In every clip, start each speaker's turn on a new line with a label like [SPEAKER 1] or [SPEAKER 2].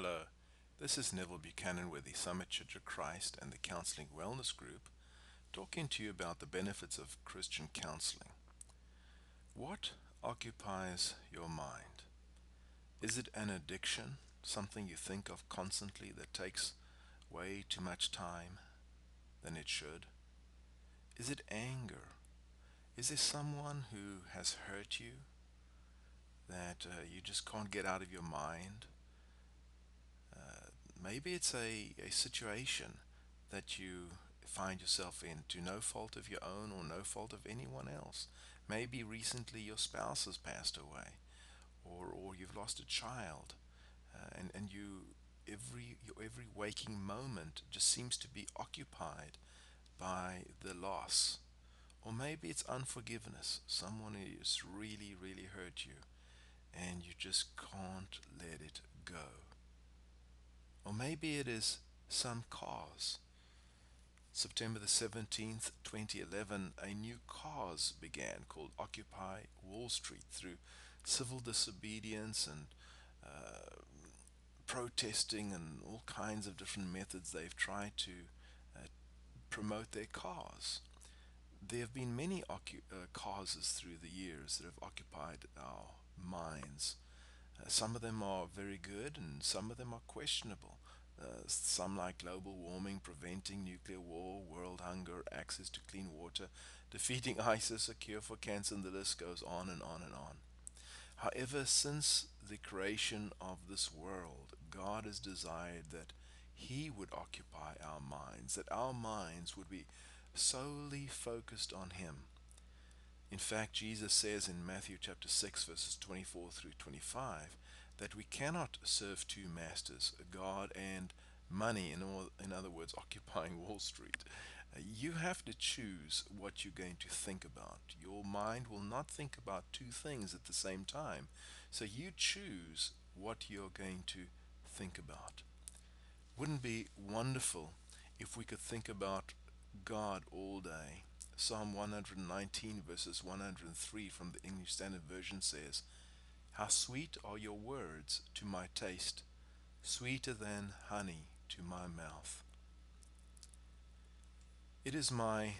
[SPEAKER 1] Hello, this is Neville Buchanan with the Summit Church of Christ and the Counseling Wellness Group, talking to you about the benefits of Christian counseling. What occupies your mind? Is it an addiction, something you think of constantly that takes way too much time than it should? Is it anger? Is there someone who has hurt you that you just can't get out of your mind? Maybe it's a situation that you find yourself in to no fault of your own or no fault of anyone else. Maybe recently your spouse has passed away, or you've lost a child, and your every waking moment just seems to be occupied by the loss. Or maybe it's unforgiveness. Someone has really, really hurt you, and you just can't let it go. Or maybe it is some cause. September the 17th, 2011, a new cause began called Occupy Wall Street through civil disobedience and uh, protesting and all kinds of different methods they've tried to uh, promote their cause. There have been many causes through the years that have occupied our minds. Some of them are very good and some of them are questionable. Some like global warming, preventing nuclear war, world hunger, access to clean water, defeating ISIS, a cure for cancer, and the list goes on and on and on. However, since the creation of this world, God has desired that He would occupy our minds, that our minds would be solely focused on Him. In fact, Jesus says in Matthew chapter 6, verses 24 through 25, that we cannot serve two masters, God and money, in other words, occupying Wall Street. You have to choose what you're going to think about. Your mind will not think about two things at the same time. So you choose what you're going to think about. Wouldn't it be wonderful if we could think about God all day? Psalm 119, verses 103 from the English Standard Version says, "How sweet are your words to my taste, sweeter than honey to my mouth." It is my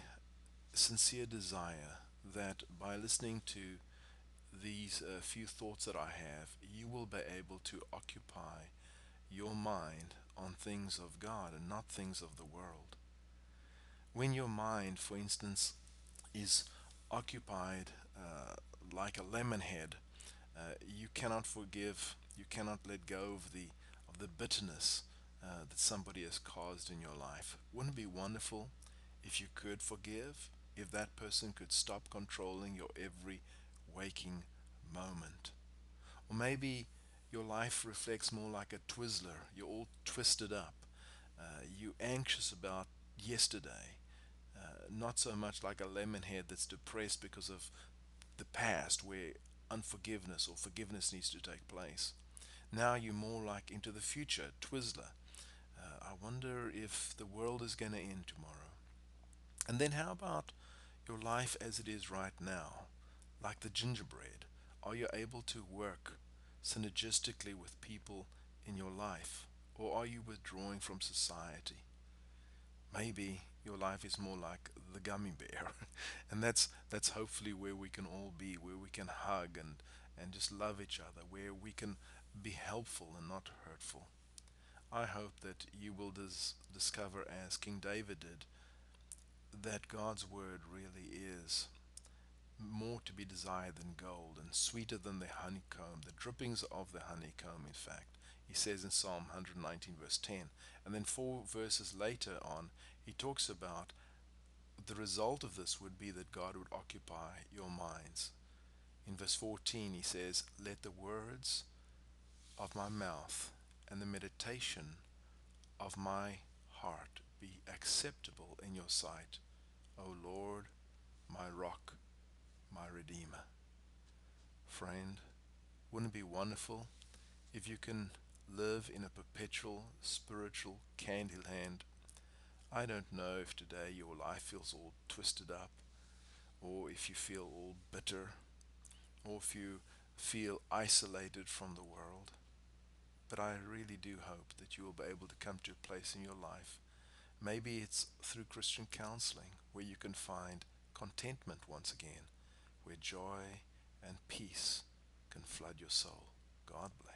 [SPEAKER 1] sincere desire that by listening to these few thoughts that I have, you will be able to occupy your mind on things of God and not things of the world. When your mind, for instance, is occupied like a lemon head, you cannot forgive, you cannot let go of the bitterness that somebody has caused in your life. Wouldn't it be wonderful if you could forgive, if that person could stop controlling your every waking moment? Or maybe your life reflects more like a Twizzler. You're all twisted up. You're anxious about yesterday, not so much like a lemonhead that's depressed because of the past where unforgiveness or forgiveness needs to take place. Now you're more like into the future, Twizzler. I wonder if the world is going to end tomorrow. And then how about your life as it is right now? Like the gingerbread, are you able to work synergistically with people in your life? Or are you withdrawing from society? Maybe your life is more like the gummy bear, and that's hopefully where we can all be, where we can hug and just love each other, where we can be helpful and not hurtful. I hope that you will discover, as King David did, that God's word really is more to be desired than gold and sweeter than the honeycomb, the drippings of the honeycomb, in fact. He says in Psalm 119, verse 10. And then four verses later on, he talks about the result of this would be that God would occupy your minds. In verse 14, he says, "Let the words of my mouth and the meditation of my heart be acceptable in your sight, O Lord, my rock, my redeemer." Friend, wouldn't it be wonderful if you can live in a perpetual spiritual candle hand? I don't know if today your life feels all twisted up, or if you feel all bitter, or if you feel isolated from the world. But I really do hope that you will be able to come to a place in your life. Maybe it's through Christian counseling where you can find contentment once again, where joy and peace can flood your soul. God bless.